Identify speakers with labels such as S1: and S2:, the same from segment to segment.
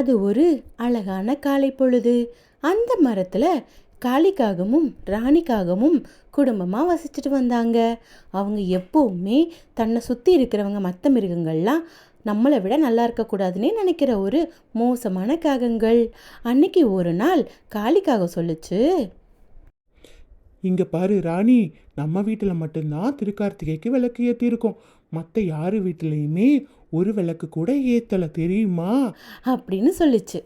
S1: அது ஒரு அழகான காலை பொழுது. அந்த மரத்துல காளிக்காகமும் ராணிக்காகமும் குடும்பமா வசிச்சுட்டு வந்தாங்க. அவங்க எப்பவுமே தன்னை சுத்தி இருக்கிறவங்க மற்ற மிருகங்கள்லாம் நம்மளை விட நல்லா இருக்கக்கூடாதுன்னே நினைக்கிற ஒரு மோசமான காகங்கள். அன்னைக்கு ஒரு நாள் காளிக்காக சொல்லுச்சு,
S2: இங்க பாரு ராணி, நம்ம வீட்டில் மட்டும்தான் திருக்கார்த்திகைக்கு விளக்கு ஏற்றிருக்கோம். மற்ற யார் வீட்டிலையுமே ஒரு விளக்கு கூட ஏற்றலை, தெரியுமா
S1: அப்படின்னு சொல்லுச்சு.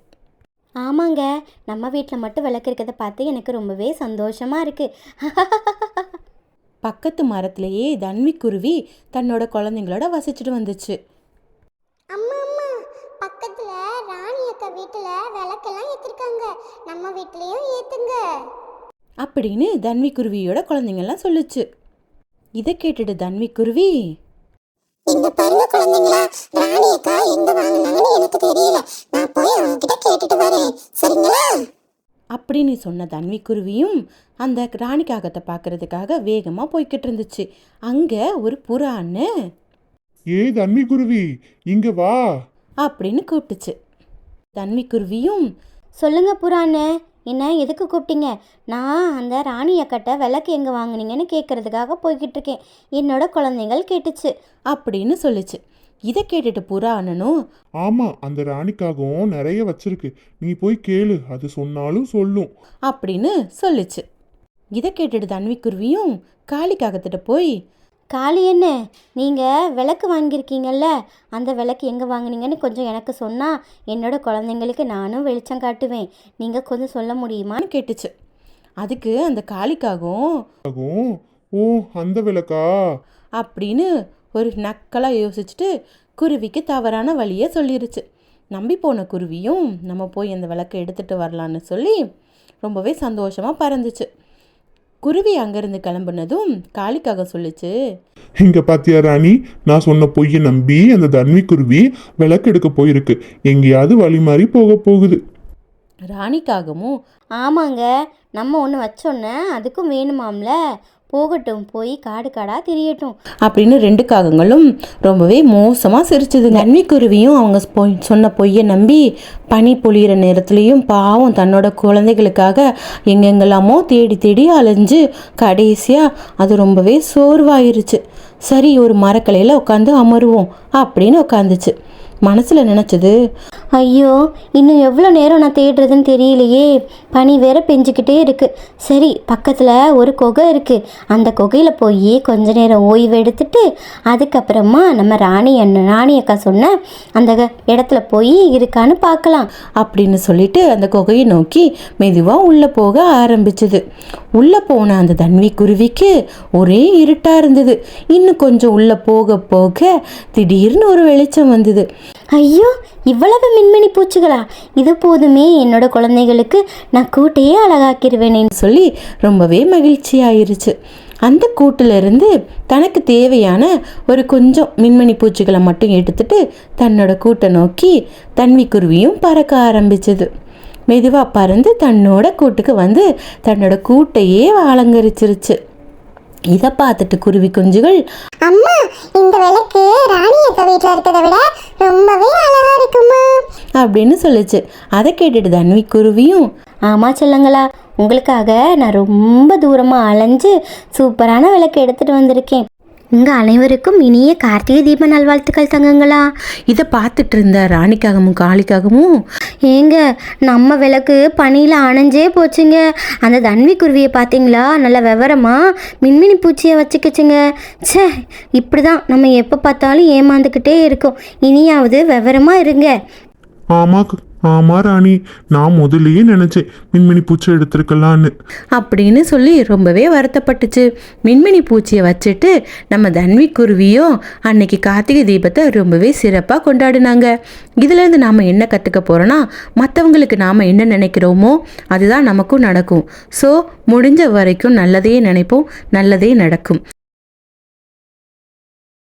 S3: ஆமாங்க, நம்ம வீட்டில் மட்டும் விளக்கு இருக்கிறத பார்த்து எனக்கு ரொம்பவே சந்தோஷமாக இருக்குது.
S1: பக்கத்து மரத்திலேயே தன்விக்குருவி தன்னோட குழந்தைங்களோட வசிச்சுட்டு வந்துச்சு.
S4: அம்மா அம்மா, பக்கத்துல ராணி அக்கா வீட்டுல விளக்கெல்லாம் ஏத்திருக்காங்க, நம்ம வீட்லயும் ஏத்துங்க
S1: அப்படின்னு தன்விக்குருவியோட குழந்தைங்கள்லாம் சொல்லுச்சு. இதை கேட்டுட்டு தன்விக்குருவி,
S4: இங்க பாருங்க குழந்தைங்களா, ராணி அக்கா எங்க வாங்கினாங்கன்னு எனக்கு தெரியல, நான் போய் அவங்க கிட்ட கேட்டுட்டு வரேன், சரிங்களா
S1: அப்படின்னு சொன்ன தன்விக்குருவியும் அந்த ராணி காகத்தை பார்க்கறதுக்காக வேகமாக போய்கிட்டு இருந்துச்சு. அங்கே ஒரு புறான்னு
S2: ஏ தண்ணி குருவி, இங்க வா
S1: அப்படின்னு கூப்பிட்டுச்சு. தன்விக்குருவியும்,
S3: சொல்லுங்க புறாண்ணே, என்ன எதுக்கு கூப்பிட்டீங்க? நான் அந்த ராணி அக்கட்ட விளக்கு எங்கே வாங்குனீங்கன்னு கேட்குறதுக்காக போய்கிட்டு இருக்கேன், என்னோட குழந்தைகள் கேட்டுச்சு
S1: அப்படின்னு சொல்லுச்சு. இதை கேட்டுட்டு புறா அண்ணனும்,
S2: ஆமா, அந்த ராணிக்காகவும் நிறைய வச்சிருக்கு, நீ போய் கேளு, அது சொன்னாலும் சொல்லும்
S1: அப்படின்னு சொல்லுச்சு. இதை கேட்டுட்டு தன்விக்குருவியும் காளிக்காகத்திட்ட போய்,
S3: காளி என்ன, நீங்கள் விளக்கு வாங்கியிருக்கீங்கல்ல, அந்த விளக்கு எங்கே வாங்குனீங்கன்னு கொஞ்சம் எனக்கு சொன்னால் என்னோட குழந்தைங்களுக்கு நானும் வெளிச்சம் காட்டுவேன், நீங்கள் கொஞ்சம் சொல்ல முடியுமான்னு
S1: கேட்டுச்சு. அதுக்கு அந்த காளிக்காகவும்,
S2: ஓ அந்த விளக்கா
S1: அப்படின்னு ஒரு நக்கலாக யோசிச்சுட்டு குருவிக்கு தவறான வழியை சொல்லிருச்சு. நம்பி போன குருவியும் நம்ம போய் அந்த விளக்கை எடுத்துகிட்டு வரலான்னு சொல்லி ரொம்பவே சந்தோஷமாக பறந்துச்சு. குருவி அங்கேருந்து கிளம்புனதும் காளிக்காக சொல்லிச்சு,
S2: இங்க பாத்தியா ராணி, நான் சொன்ன பொய்யை நம்பி அந்த தன்வி குருவி விளக்கு எடுக்க போயிருக்கு, எங்கேயாவது வழி மாறி போக போகுது.
S1: ராணிக்காகவும்,
S3: ஆமாங்க, நம்ம ஒன்று வச்சோன்னே அதுக்கும் வேணுமாம்ல, போகட்டும், போய் காடு காடாக திரியட்டும்
S1: அப்படின்னு ரெண்டு காகங்களும் ரொம்பவே மோசமாக சிரிச்சுது. தன்விக்குருவியும் அவங்க சொன்ன பொய்யை நம்பி பனி பொழியிற நேரத்துலையும் பாவம் தன்னோட குழந்தைகளுக்காக எங்கெங்கெல்லாமோ தேடி தேடி அலைஞ்சு கடைசியாக அது ரொம்பவே சோர்வாயிருச்சு. சரி, ஒரு மரக்கலையில் உட்காந்து அமருவோம் அப்படின்னு உட்காந்துச்சு. மனசில் நினச்சது,
S3: ஐயோ, இன்னும் எவ்வளோ நேரம் நான் தேடுறதுன்னு தெரியலையே, பனி வேற பெஞ்சிக்கிட்டே இருக்குது. சரி, பக்கத்தில் ஒரு குகை இருக்குது, அந்த குகையில் போய் கொஞ்ச நேரம் ஓய்வு எடுத்துட்டு அதுக்கப்புறமா நம்ம ராணி அக்கா சொன்ன அந்த இடத்துல போய் இருக்கான்னு பார்க்கலாம்
S1: அப்படின்னு சொல்லிட்டு அந்த குகையை நோக்கி மெதுவாக உள்ளே போக ஆரம்பிச்சுது. உள்ளே போன அந்த தன்விக்குருவிக்கு ஒரே இருட்டாக இருந்தது. இன்னும் கொஞ்சம் உள்ளே போக போக திடீர்னு ஒரு வெளிச்சம் வந்தது.
S3: ஐயோ, இவ்வளவு மின்மினி பூச்சிகளா, இது போதுமே, என்னோட குழந்தைகளுக்கு நான் கூட்டையே அழகாக்கிடுவேனேன்னு
S1: சொல்லி ரொம்பவே மகிழ்ச்சி ஆயிருச்சு. அந்த கூட்டிலிருந்து தனக்கு தேவையான ஒரு கொஞ்சம் மின்மினி பூச்சிகளை மட்டும் எடுத்துட்டு தன்னோட கூட்டை நோக்கி தன்விக்குருவியும் பறக்க ஆரம்பிச்சது. மெதுவாக பறந்து தன்னோட கூட்டுக்கு வந்து தன்னோட கூட்டையே அலங்கரிச்சிருச்சு. இதை பார்த்துட்டு குருவி குஞ்சுகள்,
S4: அம்மா, இந்த விளக்கு ராணி அக்கா வீட்டுல இருக்கிறத விட ரொம்பவே அழகா இருக்குமா
S1: அப்படின்னு சொல்லுச்சு. அதை கேட்டுட்டு தன்விக்குருவியும்,
S3: ஆமாம் செல்லங்களா, உங்களுக்காக நான் ரொம்ப தூரமாக அலைஞ்சு சூப்பரான விளக்கு எடுத்துகிட்டு வந்திருக்கேன். உங்கள் அனைவருக்கும் இனிய கார்த்திகை தீப நல்வாழ்த்துக்கள் தங்கங்களா.
S1: இதை பார்த்துட்டு இருந்த ராணிக்காகவும் காளிக்காகவும்,
S3: ஏங்க, நம்ம விளக்கு பனியில் அணைஞ்சே போச்சுங்க. அந்த தன்விக்குருவியை பார்த்தீங்களா, நல்ல விவரமாக மின்மினி பூச்சியை வச்சுக்கிச்சுங்க. ச்சே, இப்படி தான் நம்ம எப்போ பார்த்தாலும் ஏமாந்துக்கிட்டே இருக்கோம். இனியாவது விவரமாக இருங்க.
S2: ஆமா ராணி, நான் முதல்லயே நினைச்சேன் மின்மினி பூச்சி எடுத்திருக்கலான்னு
S1: அப்படின்னு சொல்லி ரொம்பவே வருத்தப்பட்டுச்சு. மின்மினி பூச்சியை வச்சுட்டு நம்ம தன்விக்குருவியும் அன்னைக்கு கார்த்திகை தீபத்தை ரொம்பவே சிறப்பாக கொண்டாடினாங்க. இதுலேருந்து நாம் என்ன கற்றுக்க போகிறோன்னா, மற்றவங்களுக்கு நாம் என்ன நினைக்கிறோமோ அதுதான் நமக்கும் நடக்கும். ஸோ முடிஞ்ச வரைக்கும் நல்லதே நினைப்போம், நல்லதே நடக்கும்.